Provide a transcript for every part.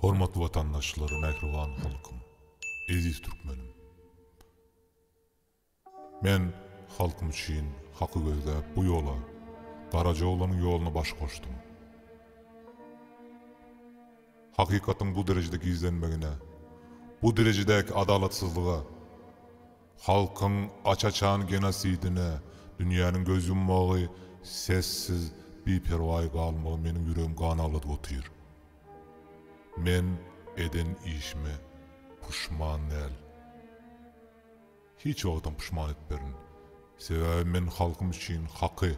Hormatly vatandaşlar, mehriban halkım, eziz türkmenim. Men halkım üçin hakkı gözläp bu yola, Karacaoğlan'ın yoluna baş koştum. Hakikatin bu derecede gizlenmegine, bu derecedeki adalatsızlığa, halkın açaçan genosidine, dünyanın göz yummağı, sessiz bir pervay kalmağı menin yüreğim kan ağladı otyr. Men eden işime puşman del. Hiç oğudan puşman etberin. Sebebi men halkım için hakkı,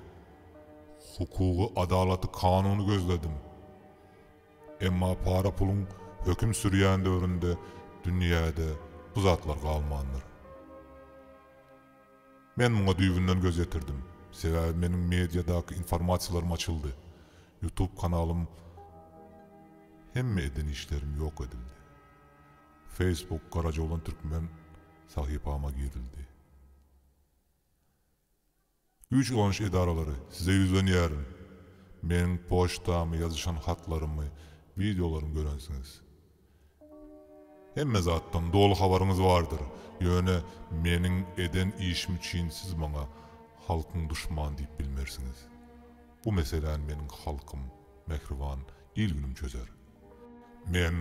hukuku, adalatı, kanunu gözledim. Emma para pulun hüküm sürüyen dövründe dünyada bu zatlar kalmandır. Men buna düğünden göz yetirdim. Sebebi menin medyadaki informasiyalarım açıldı. YouTube kanalım hemme eden işlerim yok edildi. Facebook Karacaoğlan Türkmen sahipama girildi. Güç olanış idaraları size yüzleniyerim. Menin poçtamı, yazışan hatlarımı, videolarımı görensiniz. Hemme zattan dolu havarınız vardır. Yöne menin eden işim için siz bana halkın düşman deyip bilmersiniz. Bu meselen menin halkım, mehriban, ilgünüm çözer. Men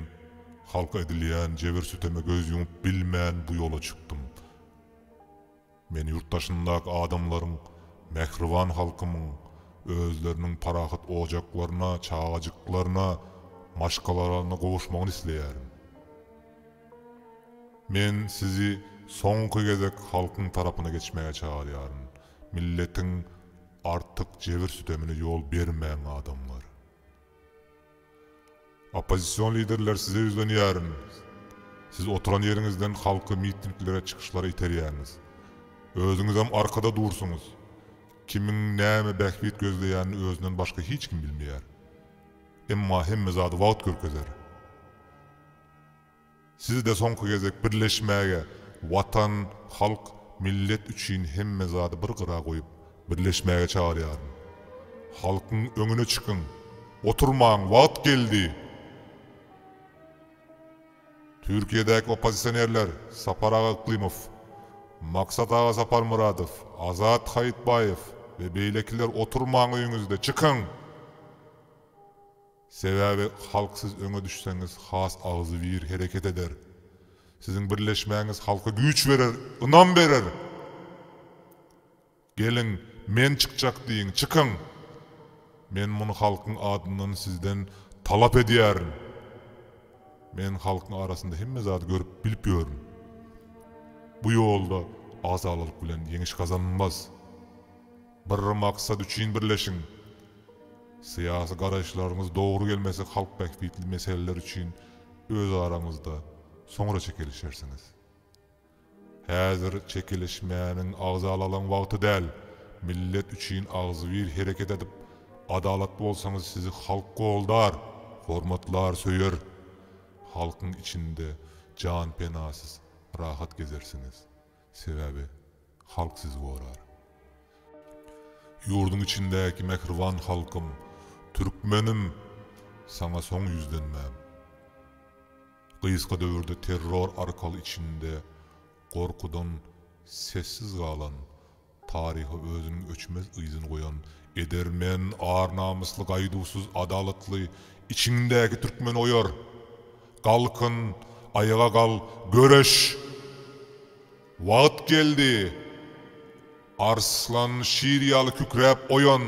halka ediliyen cevir süteme göz yumup bilmeyen bu yola çıktım. Men yurttaşındaki adamların, mehriban halkımın, özlerinin parahat ocaklarına, çağacıklarına, maşkalarına kovuşmağını isleyerim. Men sizi sonku gezek halkın tarafına geçmeye çağırıyorum. Milletin artık cevir sütemine yol vermeyen adamlar. Opozisyon liderler size yüzleniyerim. Siz oturan yerinizden halkı mitinglere, çıkışlara iteriyeniz. Özünüz hem arkada dursunuz. Kimin näme bähbit gözleýänini özünden başka hiç kim bilmeýär. Emma hemme zady wagt görkezer. Siz de sonku gezek birleşmäge, watan, halk, millet üçin hemme zady bir gyra goýup birleşmäge çağırýarym. Halkın öňüne çykyn. Oturmaň, wagt geldi. Türkiye'deki opozisyonerler Sapar Ağa Iklimov, Maksat Ağa Saparmuradov, Azat Hayitbayev ve beylekiler oturmaň öňüňizde çykyn. Sebebi halk siz öňe düşseniz has ağzı bir hereket eder. Sizin birleşmäňiz halka güç verer, ynam berer. Gelin men çykjak diýin, çykyn. Men muny halkın adından sizden talap edýärim. Men halkın arasında hemme zady görüp bilip görüm. Bu yolda azalyk bilen yeňiş kazanılmaz. Bir maksat üçin birleşin. Siyasi garaşlaryňyz dogry gelmese halk bähbitli meseleler üçin öz araňyzda soňra çekilişersiniz. Häzir çekilişmäniň agza alalan wagty däl. Millet üçin agzy bir hereket edip adalatly bolsaňyz sizi halk goldar, hormatlar, söýer. Halkın içinde can penasız rahat gezersiniz. Sebebi halk sizi gorar. Yurdun içindeki mehriban halkım, Türkmenim, sana son yüzlenmem. Kıyıska dövrde terror arkalı içinde korkudan sessiz kalan, tarihi özünün öçmez ıyzını koyan, edermen, ağır namuslu, gaydusuz, adalatlı, içindeki Türkmen oyar. Kalkın, ayağa kal, göreş. Wagt geldi. Arslan şiiryalı kükrep oyan.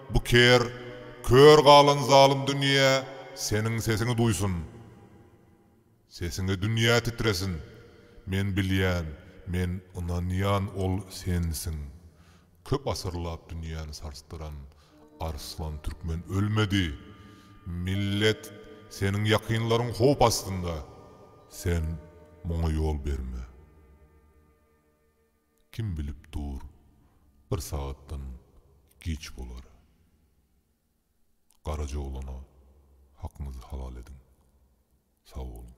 Bu kör kalan zalim dünya senin sesini duysun. Sesine dünya titresin. Men bilýän, men ynanýan ol sensin. Köp asırlap dünýäni sarstıran Arslan Türkmen ölmedi. Millet senin yakınların hop astında. Sen muňa yol berme. Kim bilip dur, bir saatdan giç bolar. Karacaoğlan'a hakkınızı halal edin. Sağ olun.